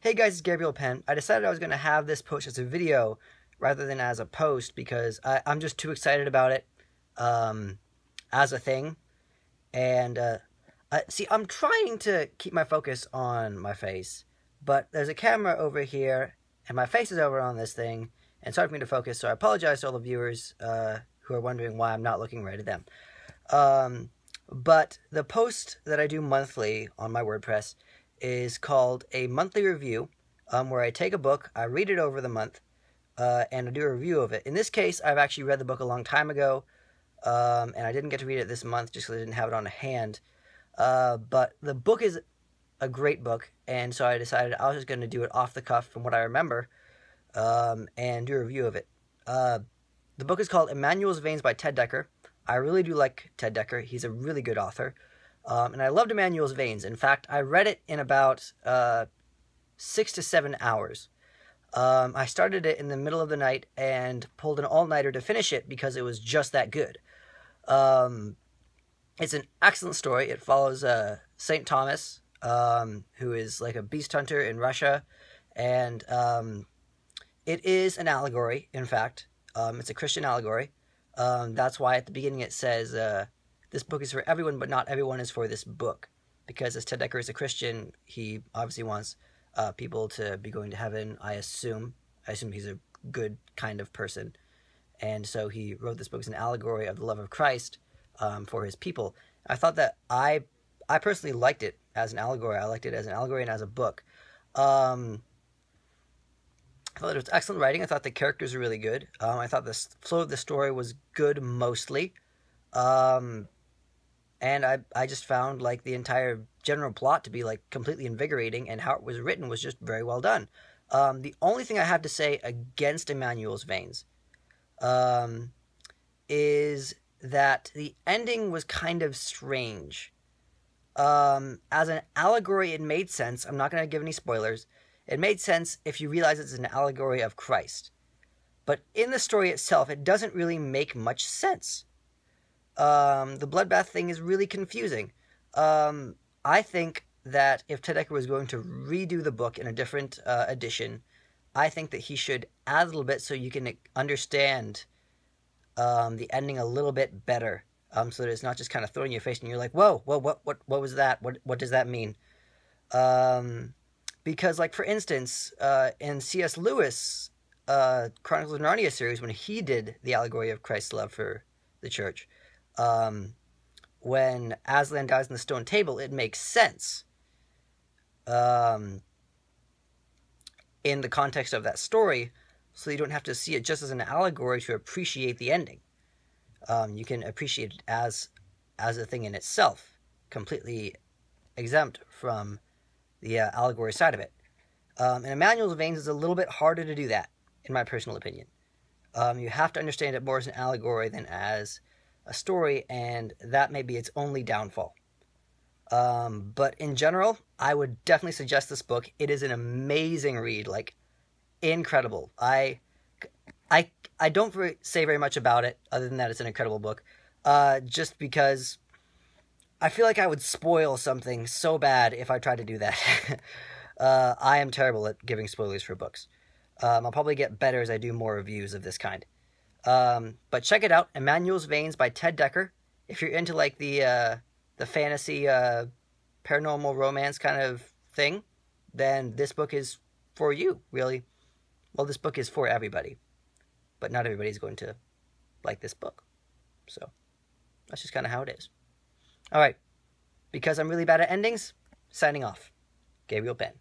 Hey guys, it's Gabriel Penn. I decided I was going to have this post as a video rather than as a post because I'm just too excited about it as a thing. And see, I'm trying to keep my focus on my face, but there's a camera over here and my face is over on this thing and it's hard for me to focus, so I apologize to all the viewers who are wondering why I'm not looking right at them. But the post that I do monthly on my WordPress is called a monthly review, where I take a book, I read it over the month, and I do a review of it. In this case, I've actually read the book a long time ago, and I didn't get to read it this month just because I didn't have it on hand. But the book is a great book, and so I decided I was just going to do it off the cuff from what I remember, and do a review of it. The book is called Immanuel's Veins by Ted Dekker. I really do like Ted Dekker. He's a really good author. And I loved Immanuel's Veins. In fact, I read it in about 6 to 7 hours. I started it in the middle of the night and pulled an all-nighter to finish it because it was just that good. It's an excellent story. It follows St. Thomas, who is like a beast hunter in Russia. And it is an allegory, in fact. It's a Christian allegory. That's why at the beginning it says, this book is for everyone, but not everyone is for this book. Because as Ted Dekker is a Christian, he obviously wants people to be going to heaven, I assume. I assume he's a good kind of person. And so he wrote this book as an allegory of the love of Christ for his people. I thought that I personally liked it as an allegory. I liked it as an allegory and as a book. I thought it was excellent writing. I thought the characters were really good. I thought the flow of the story was good mostly. And I just found like the entire general plot to be like completely invigorating, and how it was written was just very well done. The only thing I have to say against Immanuel's Veins is that the ending was kind of strange. As an allegory, it made sense. I'm not going to give any spoilers. It made sense if you realize it's an allegory of Christ. But in the story itself, it doesn't really make much sense. The bloodbath thing is really confusing. I think that if Ted Dekker was going to redo the book in a different edition, I think that he should add a little bit so you can understand the ending a little bit better, so that it's not just kind of thrown in your face and you're like, whoa, what was that? What does that mean? Because, like, for instance, in C.S. Lewis' Chronicles of Narnia series, when he did the allegory of Christ's love for the church, when Aslan dies on the stone table, it makes sense in the context of that story, so you don't have to see it just as an allegory to appreciate the ending. You can appreciate it as a thing in itself, completely exempt from the allegory side of it. And Immanuel's Veins is a little bit harder to do that, in my personal opinion. You have to understand it more as an allegory than as a story, and that may be its only downfall. But in general, I would definitely suggest this book. It is an amazing read, like, incredible. I don't say very much about it, other than that it's an incredible book, just because I feel like I would spoil something so bad if I tried to do that. I am terrible at giving spoilers for books. I'll probably get better as I do more reviews of this kind. But check it out, Immanuel's Veins by Ted Dekker. If you're into like the fantasy, paranormal romance kind of thing, then this book is for you, really. Well, this book is for everybody, but not everybody's going to like this book. So that's just kind of how it is. All right, because I'm really bad at endings, signing off. Gabriel Penn.